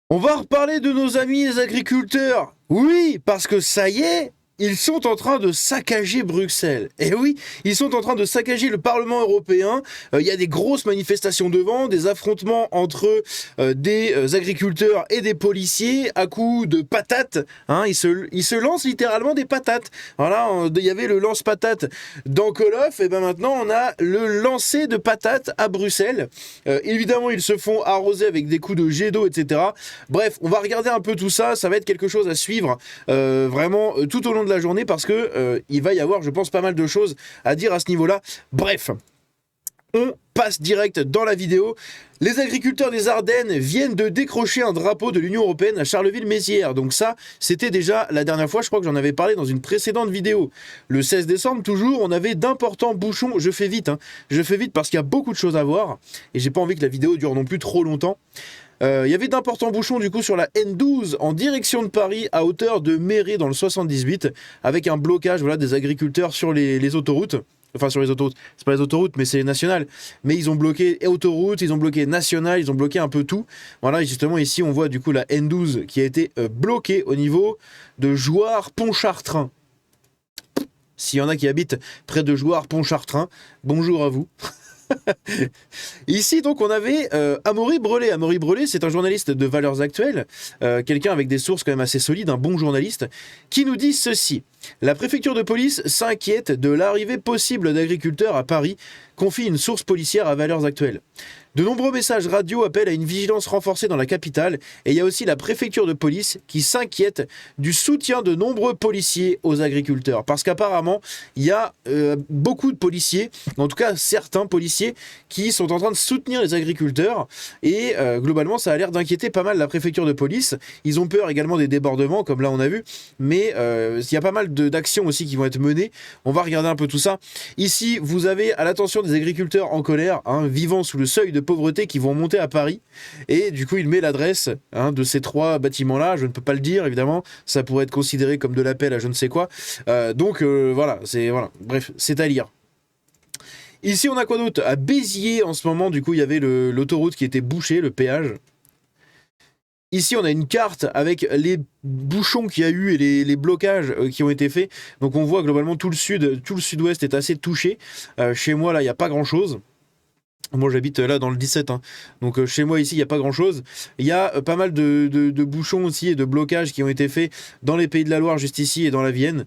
On va reparler de nos amis les agriculteurs. Oui, parce que ça y est, ils sont en train de saccager Bruxelles. Et oui, ils sont en train de saccager le Parlement européen. Il y a des grosses manifestations devant, des affrontements entre des agriculteurs et des policiers à coups de patates. Hein, ils se lancent littéralement des patates. Voilà, il y avait le lance-patate dans Call of, et ben maintenant on a le lancer de patates à Bruxelles. Évidemment, ils se font arroser avec des coups de jet d'eau, etc. Bref, on va regarder un peu tout ça. Ça va être quelque chose à suivre vraiment tout au long de la journée parce que il va y avoir, je pense, pas mal de choses à dire à ce niveau-là. Bref, on passe direct dans la vidéo. Les agriculteurs des Ardennes viennent de décrocher un drapeau de l'Union Européenne à Charleville-Mézières. Donc ça, c'était déjà la dernière fois, je crois que j'en avais parlé dans une précédente vidéo. Le 16 décembre, toujours, on avait d'importants bouchons. Je fais vite, hein. Je fais vite parce qu'il y a beaucoup de choses à voir. Et j'ai pas envie que la vidéo dure non plus trop longtemps. Il y avait d'importants bouchons du coup sur la N12 en direction de Paris à hauteur de Méré dans le 78 avec un blocage voilà, des agriculteurs sur les autoroutes. Enfin sur les autoroutes, c'est pas les autoroutes mais c'est les nationales. Mais ils ont bloqué autoroutes, ils ont bloqué nationales, ils ont bloqué un peu tout. Voilà, et justement ici on voit du coup la N12 qui a été bloquée au niveau de Jouarre-Pontchartrain. S'il y en a qui habitent près de Jouarre-Pontchartrain, bonjour à vous. Ici, donc, on avait Amaury Brelet. Amaury Brelet, c'est un journaliste de Valeurs Actuelles, quelqu'un avec des sources quand même assez solides, un bon journaliste, qui nous dit ceci. La préfecture de police s'inquiète de l'arrivée possible d'agriculteurs à Paris, confie une source policière à Valeurs Actuelles. De nombreux messages radio appellent à une vigilance renforcée dans la capitale et il y a aussi la préfecture de police qui s'inquiète du soutien de nombreux policiers aux agriculteurs. Parce qu'apparemment, il y a beaucoup de policiers, en tout cas certains policiers, qui sont en train de soutenir les agriculteurs et globalement, ça a l'air d'inquiéter pas mal la préfecture de police. Ils ont peur également des débordements, comme là on a vu, mais il y a pas mal d'actions aussi qui vont être menées. On va regarder un peu tout ça. Ici, vous avez à l'attention des agriculteurs en colère, hein, vivant sous le seuil de pauvreté qui vont monter à Paris. Et du coup, il met l'adresse de ces trois bâtiments-là. Je ne peux pas le dire, évidemment. Ça pourrait être considéré comme de l'appel à je ne sais quoi. Donc, voilà. Voilà. Bref, c'est à lire. Ici, on a quoi d'autre? À Béziers, en ce moment, du coup, il y avait l'autoroute qui était bouchée, le péage. Ici, on a une carte avec les bouchons qu'il y a eu et les blocages qui ont été faits. Donc, on voit globalement tout le sud-ouest est assez touché. Chez moi, là, il n'y a pas grand-chose. Moi j'habite là dans le 17, hein. Donc chez moi ici il n'y a pas grand chose. Il y a pas mal de bouchons aussi et de blocages qui ont été faits dans les Pays de la Loire juste ici et dans la Vienne.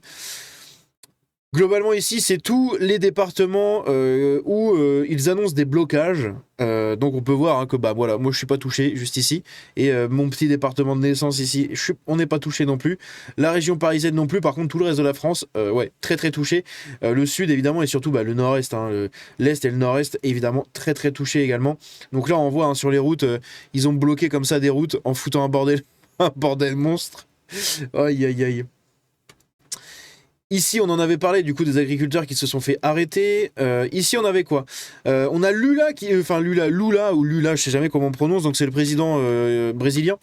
Globalement ici c'est tous les départements où ils annoncent des blocages. Donc on peut voir hein, que bah voilà, moi je suis pas touché juste ici et mon petit département de naissance ici, on n'est pas touché non plus. La région parisienne non plus. Par contre tout le reste de la France, ouais très très touché. Le sud évidemment et surtout bah, le nord-est, hein, l'est et le nord-est évidemment très très touché également. Donc là on voit hein, sur les routes, ils ont bloqué comme ça des routes en foutant un bordel, un bordel monstre. Aïe aïe aïe. Ici, on en avait parlé du coup des agriculteurs qui se sont fait arrêter. Ici, on avait quoi? On a Lula enfin Lula ou Lula, je sais jamais comment on prononce. Donc c'est le président brésilien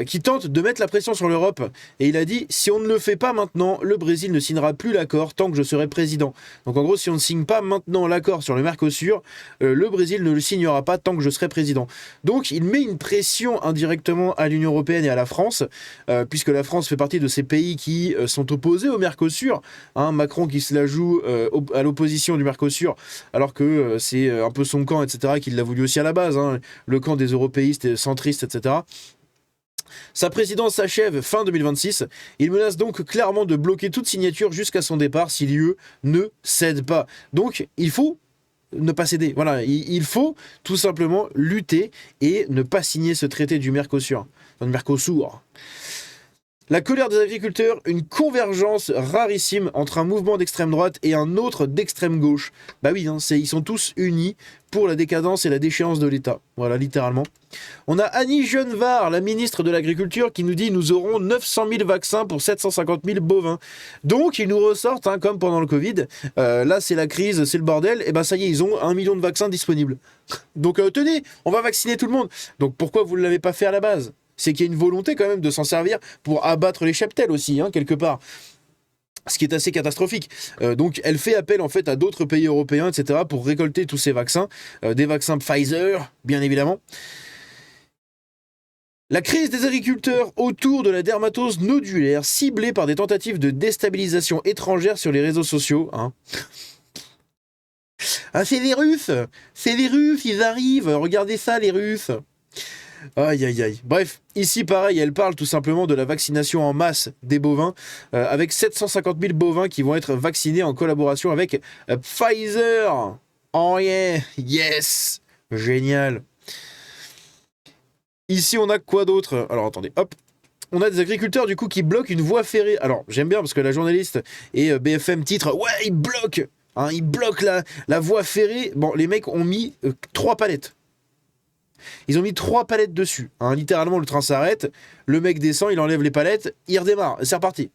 qui tente de mettre la pression sur l'Europe. Et il a dit si on ne le fait pas maintenant, le Brésil ne signera plus l'accord tant que je serai président. Donc en gros, si on ne signe pas maintenant l'accord sur le Mercosur, le Brésil ne le signera pas tant que je serai président. Donc il met une pression indirectement à l'Union européenne et à la France, puisque la France fait partie de ces pays qui sont opposés au Mercosur. Hein, Macron qui se la joue à l'opposition du Mercosur, alors que c'est un peu son camp, etc., qui l'a voulu aussi à la base, hein, le camp des européistes et centristes, etc. Sa présidence s'achève fin 2026. Il menace donc clairement de bloquer toute signature jusqu'à son départ si l'UE ne cède pas. Donc il faut ne pas céder. Voilà, il faut tout simplement lutter et ne pas signer ce traité du Mercosur. Enfin, du Mercosur. La colère des agriculteurs, une convergence rarissime entre un mouvement d'extrême droite et un autre d'extrême gauche. Bah oui, hein, ils sont tous unis pour la décadence et la déchéance de l'État. Voilà, littéralement. On a Annie Genevard, la ministre de l'Agriculture, qui nous dit nous aurons 900 000 vaccins pour 750 000 bovins. Donc, ils nous ressortent, hein, comme pendant le Covid. Là, c'est la crise, c'est le bordel. Et ben ça y est, ils ont 1 million de vaccins disponibles. Donc, tenez, on va vacciner tout le monde. Donc, pourquoi vous ne l'avez pas fait à la base? C'est qu'il y a une volonté quand même de s'en servir pour abattre les cheptels aussi, hein, quelque part. Ce qui est assez catastrophique. Donc elle fait appel en fait à d'autres pays européens, etc., pour récolter tous ces vaccins. Des vaccins Pfizer, bien évidemment. La crise des agriculteurs autour de la dermatose nodulaire ciblée par des tentatives de déstabilisation étrangère sur les réseaux sociaux. Hein. Ah, c'est les Russes, ils arrivent, regardez ça les Russes. Aïe aïe aïe. Bref, ici pareil, elle parle tout simplement de la vaccination en masse des bovins, avec 750 000 bovins qui vont être vaccinés en collaboration avec Pfizer. Oh yeah, yes, génial. Ici on a quoi d'autre? Alors attendez, hop. On a des agriculteurs du coup qui bloquent une voie ferrée. Alors j'aime bien parce que la journaliste et BFM titre ouais ils bloquent. Hein, ils bloquent la voie ferrée. Bon, les mecs ont mis 3 palettes. Ils ont mis 3 palettes dessus. Hein, littéralement, le train s'arrête. Le mec descend, il enlève les palettes, il redémarre. C'est reparti.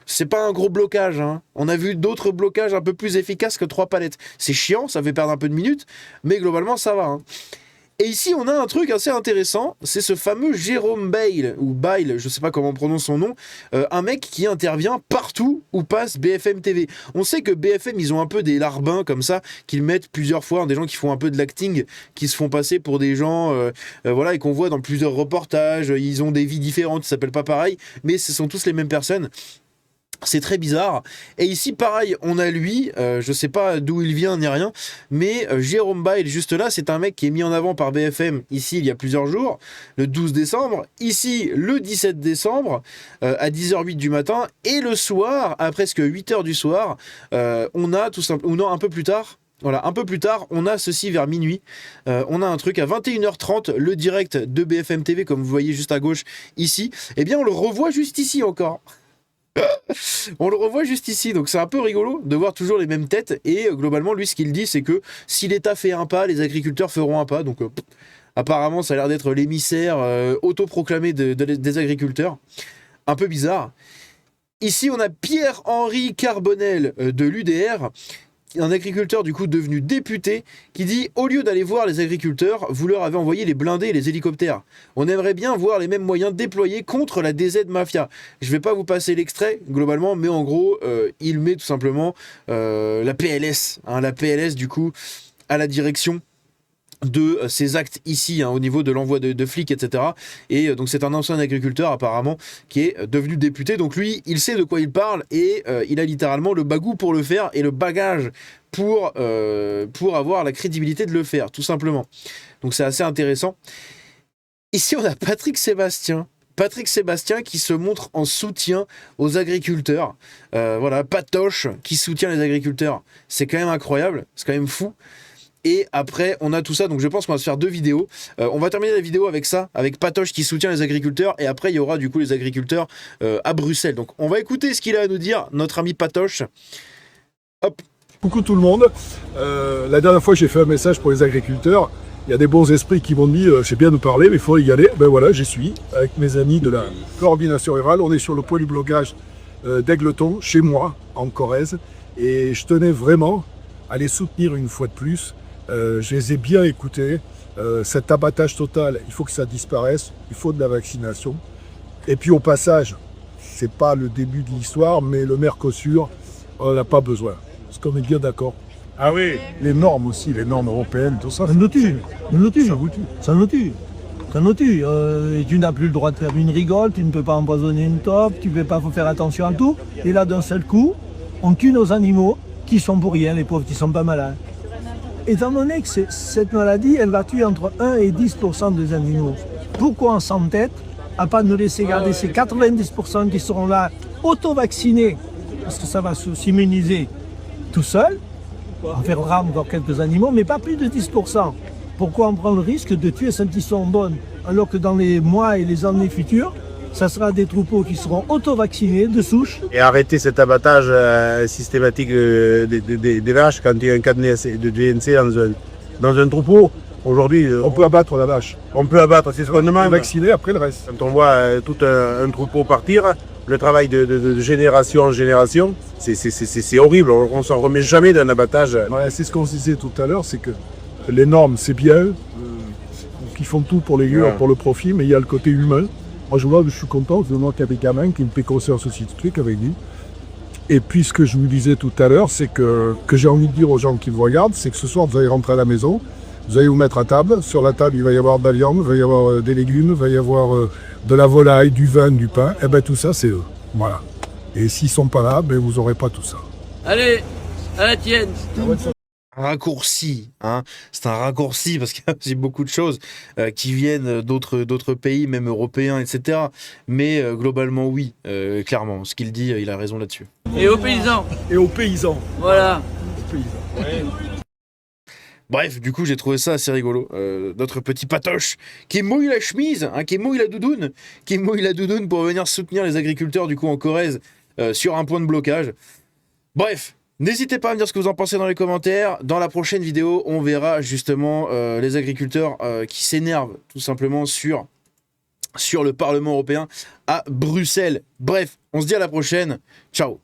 C'est pas un gros blocage. Hein. On a vu d'autres blocages un peu plus efficaces que 3 palettes. C'est chiant, ça fait perdre un peu de minutes, mais globalement, ça va. Hein. Et ici, on a un truc assez intéressant, c'est ce fameux Jérôme Bail, ou Bail, je sais pas comment on prononce son nom, un mec qui intervient partout où passe BFM TV. On sait que BFM, ils ont un peu des larbins comme ça, qu'ils mettent plusieurs fois, des gens qui font un peu de l'acting, qui se font passer pour des gens, voilà, et qu'on voit dans plusieurs reportages, ils ont des vies différentes, ils s'appellent pas pareil, mais ce sont tous les mêmes personnes. C'est très bizarre. Et ici, pareil, on a lui, je sais pas d'où il vient ni rien, mais Jérôme Bail, juste là, c'est un mec qui est mis en avant par BFM, ici, il y a plusieurs jours, le 12 décembre, ici, le 17 décembre, à 10h08 du matin, et le soir, à presque 8h du soir, on a tout simplement, ou non, un peu plus tard, voilà, un peu plus tard, on a ceci vers minuit. On a un truc à 21h30, le direct de BFM TV, comme vous voyez juste à gauche, ici. Eh bien, on le revoit juste ici encore. On le revoit juste ici, donc c'est un peu rigolo de voir toujours les mêmes têtes. Et globalement, lui, ce qu'il dit, c'est que si l'État fait un pas, les agriculteurs feront un pas. Donc, apparemment, ça a l'air d'être l'émissaire autoproclamé des agriculteurs. Un peu bizarre. Ici, on a Pierre-Henri Carbonel de l'UDR, un agriculteur du coup devenu député, qui dit: au lieu d'aller voir les agriculteurs, vous leur avez envoyé les blindés et les hélicoptères. On aimerait bien voir les mêmes moyens déployés contre la DZ Mafia. Je vais pas vous passer l'extrait globalement, mais en gros, il met tout simplement la PLS, hein, la PLS du coup à la direction de ces actes ici, hein, au niveau de l'envoi de flics, etc. Et donc c'est un ancien agriculteur apparemment qui est devenu député. Donc lui, il sait de quoi il parle et il a littéralement le bagou pour le faire et le bagage pour avoir la crédibilité de le faire, tout simplement. Donc c'est assez intéressant. Ici, on a Patrick Sébastien. Patrick Sébastien qui se montre en soutien aux agriculteurs. Voilà, Patoche qui soutient les agriculteurs. C'est quand même incroyable, c'est quand même fou. Et après, on a tout ça, donc je pense qu'on va se faire 2 vidéos. On va terminer la vidéo avec ça, avec Patoche qui soutient les agriculteurs, et après il y aura du coup les agriculteurs à Bruxelles. Donc on va écouter ce qu'il a à nous dire, notre ami Patoche. Hop. Coucou tout le monde. La dernière fois j'ai fait un message pour les agriculteurs. Il y a des bons esprits qui m'ont dit c'est bien de parler, mais il faut y aller. Ben voilà, j'y suis, avec mes amis de la coordination rurale. On est sur le point du blocage d'Aigleton, chez moi, en Corrèze. Et je tenais vraiment à les soutenir une fois de plus. Je les ai bien écoutés. Cet abattage total, il faut que ça disparaisse. Il faut de la vaccination. Et puis au passage, c'est pas le début de l'histoire, mais le Mercosur, on n'en a pas besoin. Parce qu'on est bien d'accord. Ah oui. Les normes aussi, les normes européennes, tout ça. Ça nous tue. Ça nous tue. Et tu n'as plus le droit de faire une rigole, tu ne peux pas empoisonner une taupe, tu ne peux pas faire attention à tout. Et là, d'un seul coup, on tue nos animaux qui sont pour rien, les pauvres qui ne sont pas malades. Étant donné que cette maladie, elle va tuer entre 1 et 10% des animaux. Pourquoi on s'entête à ne pas nous laisser garder ces 90% qui seront là, auto-vaccinés, parce que ça va s'immuniser tout seul, on perdra encore quelques animaux, mais pas plus de 10%. Pourquoi on prend le risque de tuer celles qui sont bonnes, alors que dans les mois et les années futures, ça sera des troupeaux qui seront auto-vaccinés de souche. Et arrêter cet abattage systématique des vaches quand il y a un cas de DNC dans un troupeau. Aujourd'hui, On peut abattre la vache. on peut abattre, c'est ce qu'on demande. Vacciner après le reste. Quand on voit tout un troupeau partir, le travail de génération en génération, c'est horrible. On ne s'en remet jamais d'un abattage. Ouais, c'est ce qu'on se disait tout à l'heure, c'est que les normes, c'est bien, qu'ils font tout pour les gueux, pour le profit, mais il y a le côté humain. Moi, je suis content, c'est moi qui avais gamin, qui me fait conscience aussi de truc avec lui. Et puis, ce que je vous disais tout à l'heure, c'est que j'ai envie de dire aux gens qui me regardent, c'est que ce soir, vous allez rentrer à la maison, Vous allez vous mettre à table. Sur la table, il va y avoir de la viande, il va y avoir des légumes, il va y avoir de la volaille, du vin, du pain. Et ben tout ça, c'est eux. Voilà. Et s'ils sont pas là, ben vous n'aurez pas tout ça. Allez, à la tienne. Raccourci, hein. C'est un raccourci parce qu'il y a aussi beaucoup de choses qui viennent d'autres pays, même européens, etc. Mais globalement, oui, clairement. Ce qu'il dit, il a raison là-dessus. Et aux paysans. Et aux paysans. Voilà. Aux paysans. Bref, du coup, j'ai trouvé ça assez rigolo. Notre petit patoche qui mouille la chemise, hein, qui mouille la doudoune pour venir soutenir les agriculteurs du coup en Corrèze sur un point de blocage. Bref, n'hésitez pas à me dire ce que vous en pensez dans les commentaires. Dans la prochaine vidéo, on verra justement les agriculteurs qui s'énervent tout simplement sur le Parlement européen à Bruxelles. Bref, on se dit à la prochaine. Ciao.